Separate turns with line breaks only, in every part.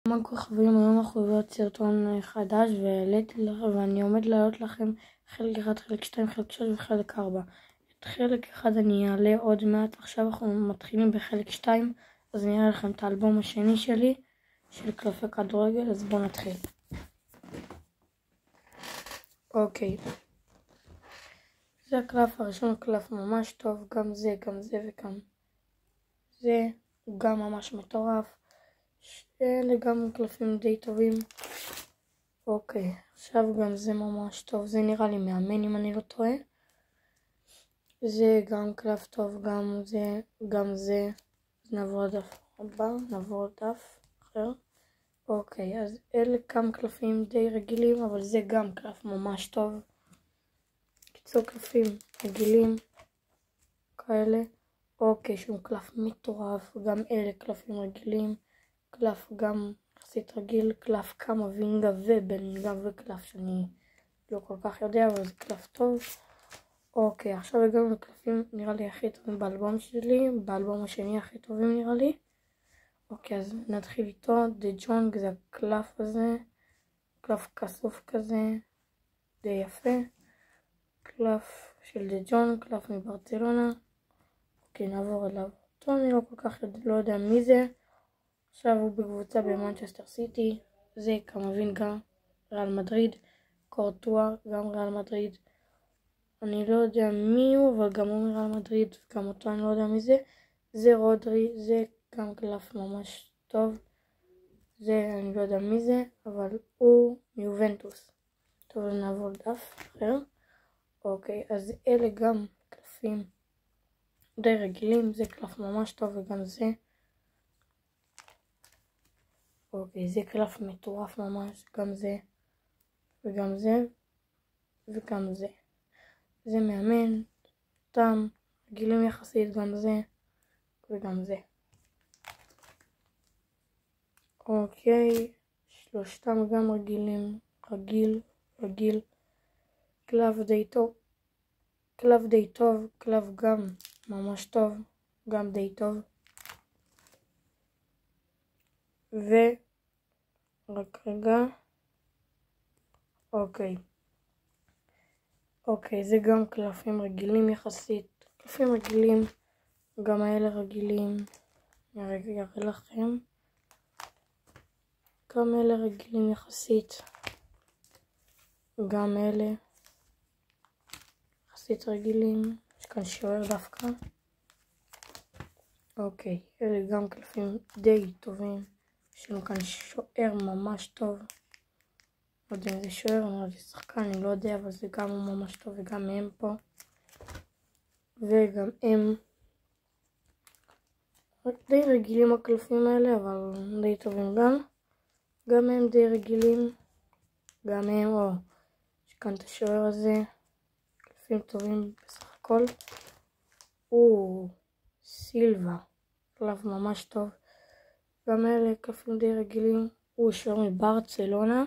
מה קורה חברים, היום אנחנו בעוד סרטון חדש ואני עומד להעלות לכם חלק 1, חלק 2, חלק 3 וחלק 4. את חלק 1 אני אעלה עוד מעט. עכשיו אנחנו מתחילים בחלק 2, אז אני אראה לכם את האלבום השני שלי של קלפי כדורגל, אז בואו נתחיל. אוקיי, זה הקלף הראשון, קלף ממש טוב, גם זה וגם זה, הוא גם ממש מטורף. אלה גם קלפים די טובים. אוקיי, עכשיו גם זה ממש טוב, זה נראה לי מאמן אם אני לא טועה. זה גם קלף טוב, גם זה. נעבור לדף הבא, נעבור לדף אחר. אוקיי, אז אלה כמה קלפים די רגילים, אבל זה גם קלף ממש טוב. קיצור קלפים רגילים כאלה. אוקיי, שהוא קלף מטורף, גם אלה קלפים רגילים. קלף גם יחסית רגיל, קלף כמה וינגה ובנינגה וקלף שאני לא כל כך יודע, אבל זה קלף טוב. אוקיי, עכשיו הגענו לקלפים נראה לי הכי טובים באלבום שלי, באלבום השני הכי טובים נראה לי. אוקיי, אז נתחיל איתו. דה ג'ונג, זה הקלף הזה, קלף כסוף כזה, די יפה. קלף של דה ג'ונג, קלף מברצלונה. אוקיי, נעבור אליו. אותו אני לא כל כך לא יודע מי זה. עכשיו הוא בקבוצה במנצ'סטר סיטי. זה קמבינגה, ריאל מדריד. קורטואה, גם ריאל מדריד. אני לא יודע מי הוא, אבל גם הוא מריאל מדריד, וגם אותו אני לא יודע מי זה. זה רודרי, זה גם קלף ממש טוב. זה אני לא יודע מי זה, אבל הוא מיובנטוס. טוב, אז נעבור לדף אחר. אוקיי, אז אלה גם קלפים די רגילים, זה קלף ממש טוב וגם זה. אוקיי, זה קלף מטורף ממש, גם זה וגם זה וגם זה. זה מאמן, תם, רגילים יחסית, גם זה וגם זה. אוקיי, שלושתם גם רגילים, רגיל. קלף די טוב, קלף גם ממש טוב, גם די טוב. ורק רגע. אוקיי, זה גם קלפים רגילים יחסית. קלפים רגילים, גם האלה רגילים. אני רגע אראה לכם. גם אלה רגילים יחסית. גם אלה יחסית רגילים. יש כאן שוער דווקא. אוקיי, אלה גם קלפים די טובים. יש לנו כאן שוער ממש טוב. לא יודע אם זה שוער, אני לא יודע שחקן, אני לא יודע, אבל זה גם ממש טוב, וגם הם פה. וגם הם. די רגילים הקלפים האלה, אבל די טובים גם. גם הם די רגילים. גם הם, יש כאן את השוער הזה. קלפים טובים בסך הכל. סילבה. קלף ממש טוב. גם אלה קלפים די רגילים. שוער מברצלונה.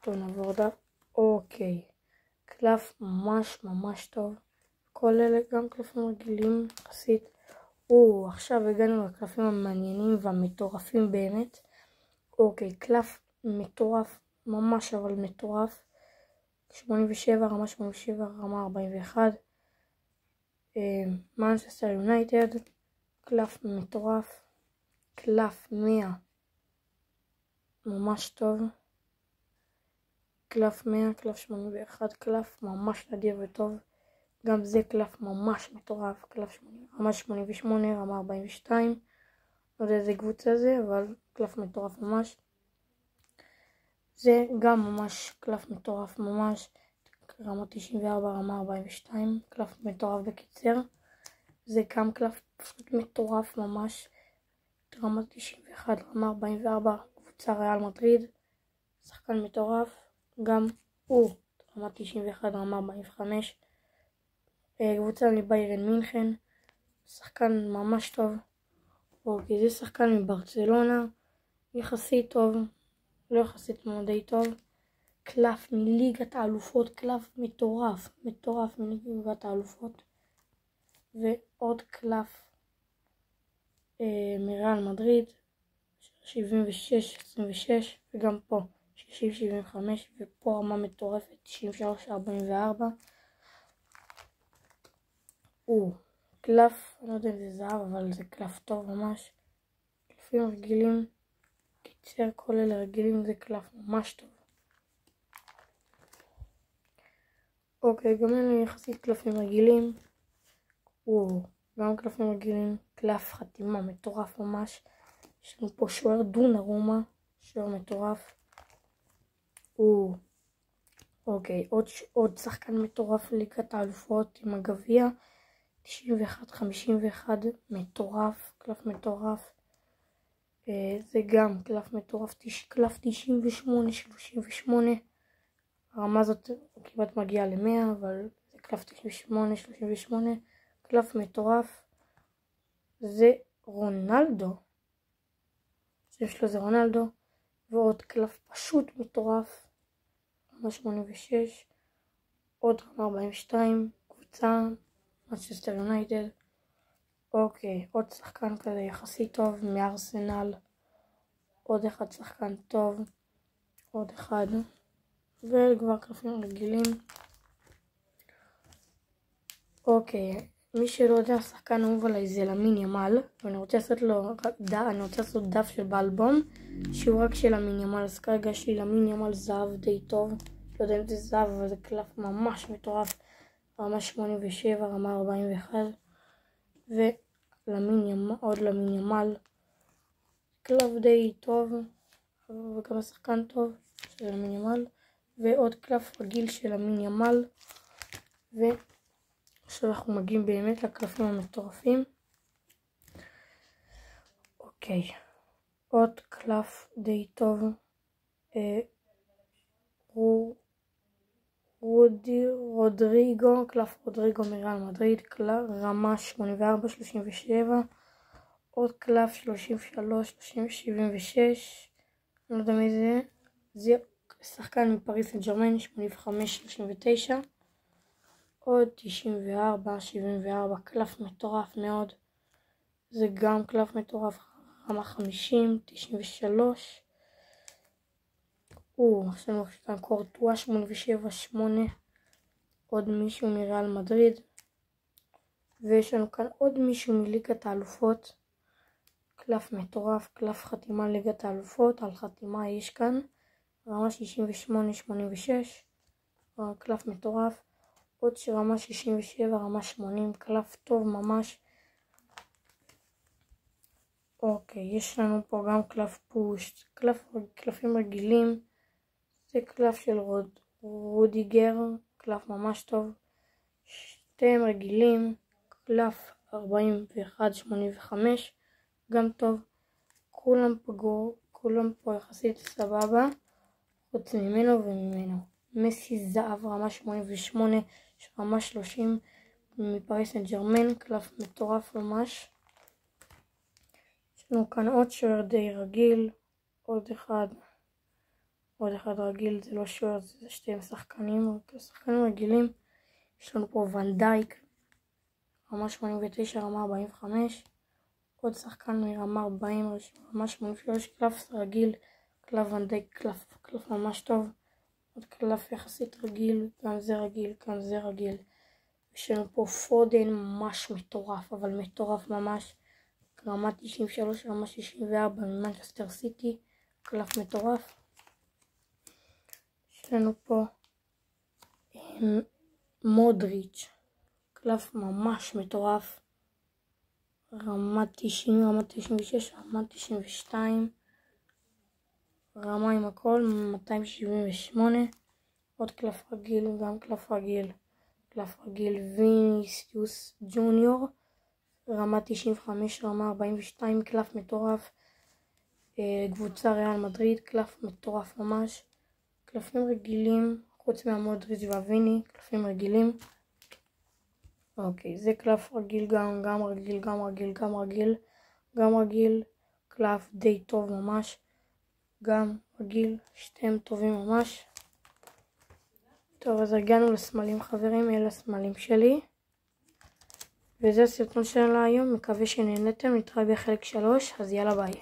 טוב, נעבור דף. אוקיי. קלף ממש טוב. כל אלה גם קלפים רגילים יחסית. עכשיו הגענו לקלפים המעניינים והמטורפים באמת. אוקיי, קלף מטורף, ממש אבל מטורף. 87, רמה 87, רמה 41. מנצ'סטר יונייטד. קלף מטורף. קלף 100. ממש טוב. קלף 100, קלף 81, קלף ממש נדיר וטוב. גם זה קלף ממש מטורף, קלף 80, רמה 88, רמה 42. לא יודע איזה קבוצה זה, אבל קלף מטורף ממש. זה גם ממש קלף מטורף ממש. רמה 94, רמה 42, קלף מטורף בקיצר. זה גם קלף מטורף ממש. רמה 91, רמה 44, קבוצה ריאל מדריד. שחקן מטורף. גם הוא רמה 91, רמה 45. קבוצה מביירן מינכן. שחקן ממש טוב. אוקיי, זה שחקן מברצלונה. יחסית טוב. לא יחסית מאוד די טוב. קלף מליגת האלופות. קלף מטורף מליגת האלופות. ועוד קלף מריאל מדריד. 76, 26, וגם פה 60, 75, ופה רמה מטורפת, 93, 44. קלף, אני לא יודע אם זה זהב, אבל זה קלף טוב ממש. קלפים רגילים, קיצר, כל אלה רגילים, זה קלף ממש טוב. אוקיי, גם אלה יחסית קלפים רגילים. גם קלפים רגילים, קלף חתימה מטורף ממש. יש לנו פה שוער דונרומה, שוער מטורף. אוקיי, עוד שחקן מטורף ליגת האלופות עם הגביע. 91, 51, מטורף, קלף מטורף. זה גם קלף מטורף, קלף 98, 38. הרמה הזאת כמעט מגיעה ל-100, אבל זה קלף 98, 38. קלף מטורף. זה רונלדו. יש לו זה רונלדו. ועוד קלף פשוט מטורף. רמה 86. עוד רמה 42. קבוצה. מנצ'סטר יונייטד. אוקיי, עוד שחקן כזה יחסית טוב מארסנל. עוד אחד שחקן טוב. עוד אחד. וכבר קלפים רגילים. אוקיי, מי שלא יודע, שחקן אהוב עליי זה למין ימל, ואני רוצה לעשות דף של באלבום שהוא רק של למין ימל. אז כרגע יש לי למין ימל זהב די טוב, לא יודע אם זה זהב, אבל זה קלף ממש מטורף. רמה 87, רמה 41, ועוד למין ימל, קלף די טוב, וגם השחקן טוב של למין ימל, ועוד קלף רגיל של למין ימל. עכשיו אנחנו מגיעים באמת לקלפים המטורפים. אוקיי, עוד קלף די טוב, רודריגו, קלף רודריגו מריאל מדריד, רמה 84, 37, עוד קלף 33, 76, אני לא יודע מי זה, זה שחקן מפריס סן ז'רמן, 85, 39, עוד 94, 74, קלף מטורף מאוד, זה גם קלף מטורף, רמה 50, 93, יש לנו כאן קורטואה 87, 8, עוד מישהו מריאל מדריד, ויש לנו כאן עוד מישהו מליגת האלופות, קלף מטורף, קלף חתימה ליגת האלופות, על חתימה יש כאן, רמה 68, 86, קלף מטורף, עוד רמה 67, רמה 80, קלף טוב ממש. אוקיי, יש לנו פה גם קלף פוש, קלפים רגילים, זה קלף של רודיגר, קלף ממש טוב, שתיהם רגילים, קלף 41, 85, גם טוב, כולם פה יחסית סבבה, חוץ ממנו וממנו. מסי זהב, רמה 88, רמה 30, מפריס סן ז'רמן, קלף מטורף ממש. יש לנו כאן עוד שוער די רגיל, עוד אחד רגיל, זה לא שוער, זה שתי שחקנים רגילים. יש לנו פה ון דייק, רמה 89, רמה 45, עוד שחקן מרמה 40, רמה 83, קלף רגיל, קלף ון דייק, קלף ממש טוב, עוד קלף יחסית רגיל, גם זה רגיל, גם זה רגיל. יש לנו פה פודן ממש מטורף, אבל מטורף ממש, רמה 93, רמה 64 ממנצ'סטר סיטי, קלף מטורף. יש לנו פה מודריץ', קלף ממש מטורף, רמה 90, רמה 96, רמה 92, רמה עם הכל, 278, עוד קלף רגיל, גם קלף רגיל, ויניסיוס ג'וניור, רמה 95, רמה 42, קלף מטורף, קבוצה ריאל מדריד, קלף מטורף ממש, קלפים רגילים, חוץ מהמודריץ' והוויני, קלפים רגילים. אוקיי, זה קלף רגיל, גם רגיל, קלף די טוב ממש, גם רגיל, שתיהם טובים ממש. טוב, אז הגענו לסמלים חברים, אלה הסמלים שלי. וזה הסרטון שלנו היום, מקווה שנהנתם, נתראה בחלק 3, אז יאללה ביי.